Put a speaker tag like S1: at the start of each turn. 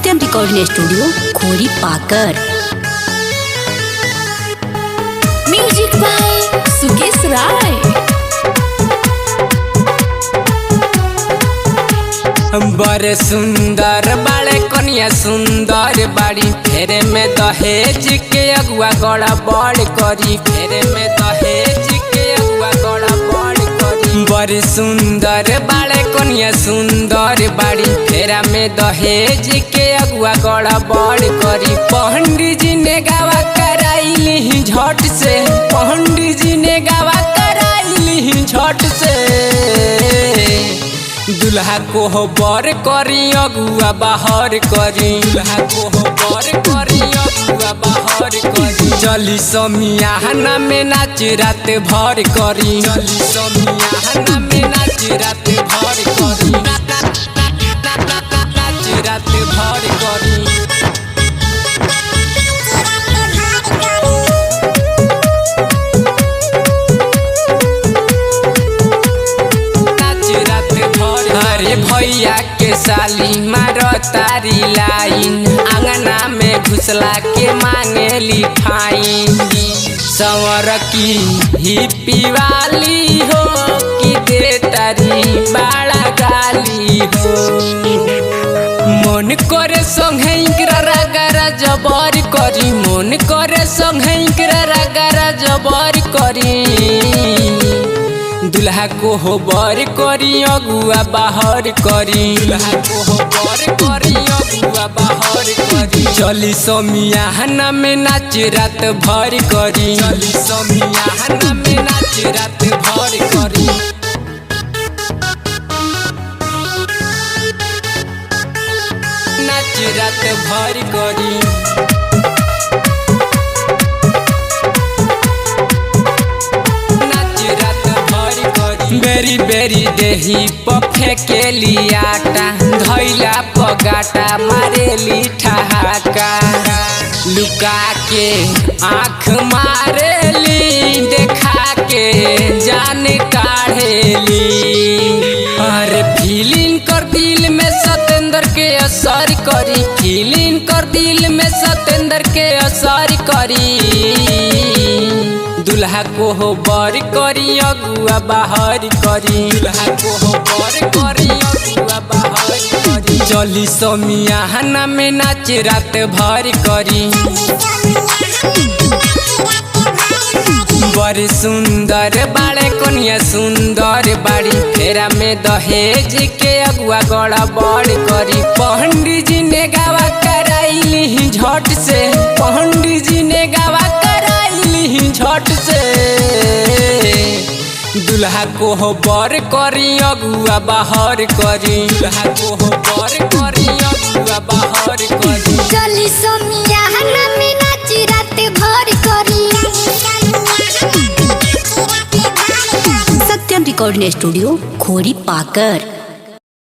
S1: सत्यम recording studio खोरी पाकर।
S2: Music by Sukesh राय।
S3: बड़े सुंदर बाड़े कन्या सुंदर बाड़ी, फेरे में दहेज के अगुआ गड़ा बड़ करी, फेरे में दहेज के अगुआ गड़ा बड़ करी। बड़े सुंदर बाड़े कन्या सुंदर बाड़ी, फेरा में दहेज के अगुआ गड़ा बड़ करी। पंडित जी ने गावा कराइली झट से, पंडित जी ने गावा कराइली झट से। दुल्हा को हो बर करी अगुआ बाहर करी, दुल्हा को हो बर करी अगुआ बाहर करी। चली समियाना में नाच रात भर करी, चली समियाना में नाच रात भर करी, नाच रात भर करी। अरे भैया के साली मारो तारी लाइन, अंगना में घुसला के मांगेली फाइन। संवर की ही पीवाली हो कि दे तारी बड़ा गाली हो। मन करे संगे इकरा गरा जबर करी, मन करे संगे इकरा गरा जबर करी। दुल्हा को हो बर करी अगुआ बाहर करी, दुल्हा को हो बर करी अगुआ बाहर करी। चली समियाना में नाच रात भर करी, चली समियाना में नाच रात भर करी। नाच रात भर करी। बेरी बेरी देही पफे के लियाटा, धैला पगाटा मारेली ठहाका। लुका के आँख मारेली, देखा के जान काढ़ेली। अरे फीलिंग कर दिल में सतेंद्र के असर करी, फीलिंग कर दिल में सतेंद्र के असर करी। दुल्हा को हो बर करी अगुआ बाहर करी, दुल्हा को हो बर करी अगुआ बाहर करी। चली समियाना में नाच रात भर करी। बड़े सुंदर बाड़े कन्या सुंदर बाड़ी, फेरा में दहेज के अगुआ गड़ा बड़ करी। पंडित जी ने गावा कराइली झट से, पंडित जी ने गावा कराइली झट से। दुल्हा को हो बर करी अगुआ बाहर करी, दुल्हा को हो बर करी अगुआ बाहर करी।
S2: चली समियाना में नाच रात भर करी।
S1: सत्यम रिकॉर्डिंग स्टूडियो खोरी पाकर।